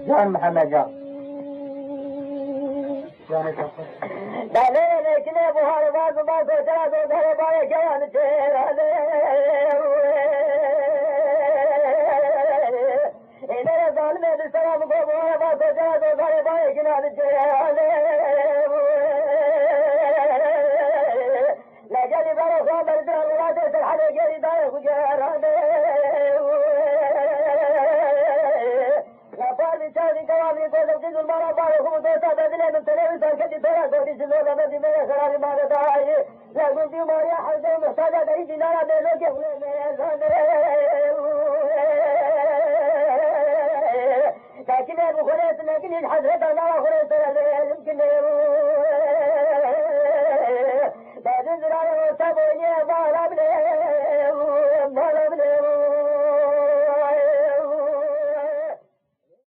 جان محمد جان دليل كلاب وهربات وما كتاب وهربا كان تيرا إذا ظالم السلام قوم وهربا كتاب وهربا كان تيرا لا جاني بارو خامر درا ولا تسر حدا جاري دار وجارا شادي كلامي قول جد المرا بارو خو دوستا بدل من تلفزيون كدي ترى قولي سلولا بدي ما خرابي ما داعي لا قلت ماريا حزه محتاجه داي دينارا بينو كيف لكن ابو خليت لكن الحضرة ما خليت يمكن بعدين زراعه وصابوا